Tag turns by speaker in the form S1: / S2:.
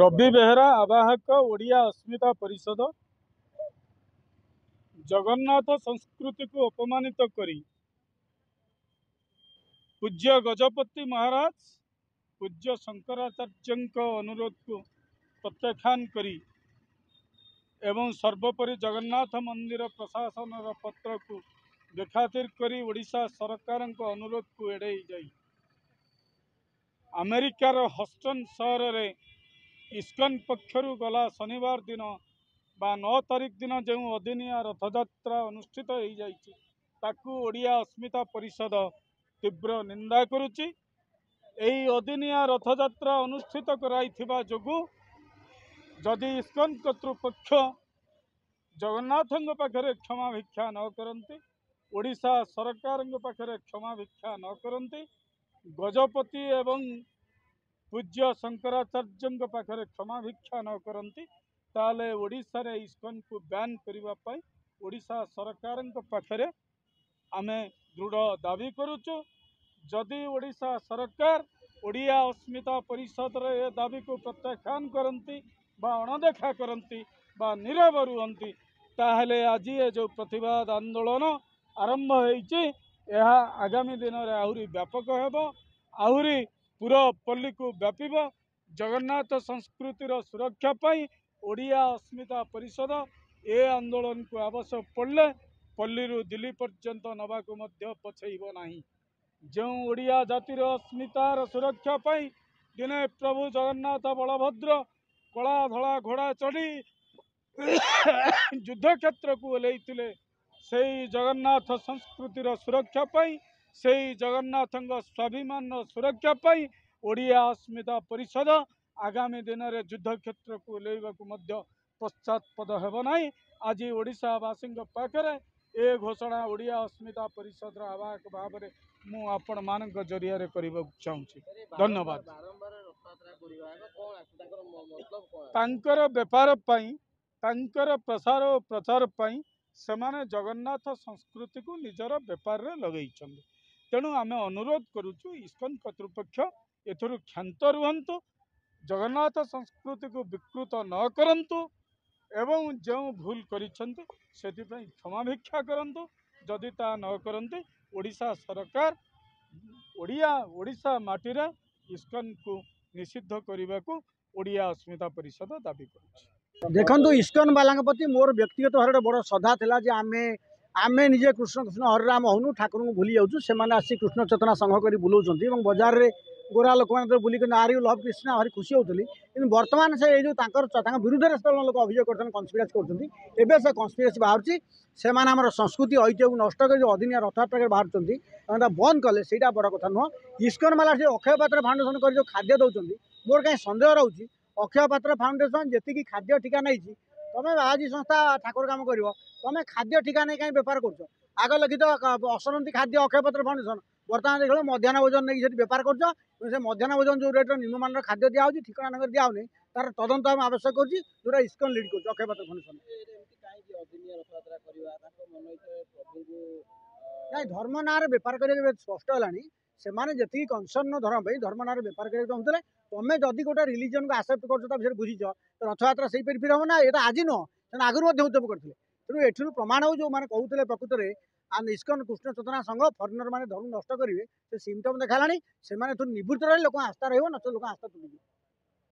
S1: रवि बेहरा आवाहक ओडिया अस्मिता परिषद जगन्नाथ संस्कृति को अपमानित करी पूज्य गजपति महाराज पूज्य शंकराचार्य अनुरोध को प्रत्याख्यान करी एवं सर्वोपरि जगन्नाथ मंदिर प्रशासन पत्र को बेखातिर करी ओडिशा सरकार अनुरोध को एड़े जाई अमेरिकार हस्टन सहर में इस्कन पक्षरु गला शनिवार दिन बा 9 तारिख दिन जो अदिनिया रथयात्रा अनुष्ठित हो जाइछि ताकू ओडिया अस्मिता परिषद तीव्र निंदा करुच्ची। एही अदिनिया रथयात्रा अनुष्ठित कराइथिबा जोगु जदि इस्कन कर्तृपक्ष जगन्नाथंग पाखरे क्षमा भिक्षा न करंती ओडिशा सरकार पाखरे क्षमा भिक्षा न करंती गजपति एवं पूज्य शंकराचार्य पाखरे क्षमा भिक्षा न करंती ताले ओडिशा रे इस्कन को बैन करने ओडिशा सरकार पाखरे आमे दृढ़ दाबी करुचु। जदि ओडिशा सरकार ओडिया अस्मिता परिषद रे ए दाबी को प्रत्याख्यान करंती बा अणदेखा करंती बा नीरव रुहंती ताहले आज ये जो प्रतिवाद आंदोलन आरंभ होईची यह आगामी दिन में आहुरी व्यापक हेबो आहुरी पूरा पल्ली को व्यापिब। जगन्नाथ संस्कृतिर सुरक्षा पाई ओडिया अस्मिता परिषद ए आंदोलन को आवश्यक पड़े पल्ली दिल्ली पर्यंत नवा को मध्य पछेब नहीं। जो ओडिया जातिर अस्मितार सुरक्षा पाई दिने प्रभु जगन्नाथ बलभद्र कला धला घोड़ा चढ़ी युद्ध क्षेत्र को ओल्लैथिले से जगन्नाथ संस्कृतिर सुरक्षा पाई से जगन्नाथ स्वाभिमान सुरक्षा पाई ओडिया अस्मिता परिषद आगामी दिन में युद्ध क्षेत्र को ओल्लैवा पश्चातपद हेब नहीं। आज ओडिशावासी पाखरे ए घोषणा ओडिया अस्मिता परिषद आवाहक भाव में मु आपण मान जरिया करने चाहूँगी। धन्यवाद। तांकर बेपार पाई तांकर प्रसार और प्रचार पाई सेमाने जगन्नाथ संस्कृति को निजर बेपार रे लगई तेणु आमे अनुरोध करुचु इस्कन कर्तृपक्ष एथुरु क्षांत रुहंतु जगन्नाथ संस्कृति को विकृत न करंतु एवं जो भूल करिसेंति सेथिपई क्षमा भिक्षा करंतु जदि ता न करंते ओडिशा सरकार ओडिशा माटी रे इस्कन को निषिद्ध करने को ओडिया अस्मिता परिषद दाबी करुछि।
S2: देखो इस्कन बाला प्रति मोर व्यक्तिगत भाव बड़ श्रद्धा था जे आमे निजे कृष्ण कृष्ण हरिराम हूँ ठाकुर को भूली जाऊँ से आसी कृष्ण चेतना संघ कर बुलाऊँ बजार में गोरा लोक मैंने बुलिक are you love Krishna Hari खुशी होती कि बर्तमान से विरुद्ध में लोक अभियोग कर कन्स्पिरेसी कर से कन्स्पिरेसी बाहर से संस्कृति ऐतिह्य को नष्ट कर अदिनिया रथयात्रा बाहर बंद कले से बड़ कथा नुह। इस्कन वाला से अक्षय पात्र फाउंडेशन कर जो खाद्य दौरान मोर कहीं सन्देह रोचे अक्षय पात्र फाउंडेशन जी खाद्य ठिका नहीं तुम आज संस्था ठाकुर काम कर तुम खाद्य ठिका नहीं कहीं बेपार कर आग लिखित असरंती खाद्य अक्षय पात्र फाउंडेशन बर्तमान देख मध्याह्न भोजन नहीं बेपार कर मध्याह्न भोजन जो रेट निम्नमान खाद्य दिखाई ठिकाना नगर दिखाऊनी तार तदंत आम आवश्यक करा इस्कन लीड कर अक्षय पात्र फाउंडेशन ना धर्म ना बेपार कर स्पष्ट है से जी कनसर्न धर्म ना बेपार कर चाहूँगे तुम जदि गोटे रिलीजन को आसेप्ट कर बुझीच रथयात्रा से फिर हम ना ये आज नुह आगुरी उद्यम करते तेणु एठू प्रमाण हो जो मैंने कहते प्रकृत में इस्कन कृष्ण चेतना संघ फरेनर मैंने धर्म नष्ट करेंगे से सिम्टम देखा से निवृत्त रहे लोक आस्था रहा लोक आस्था तुले।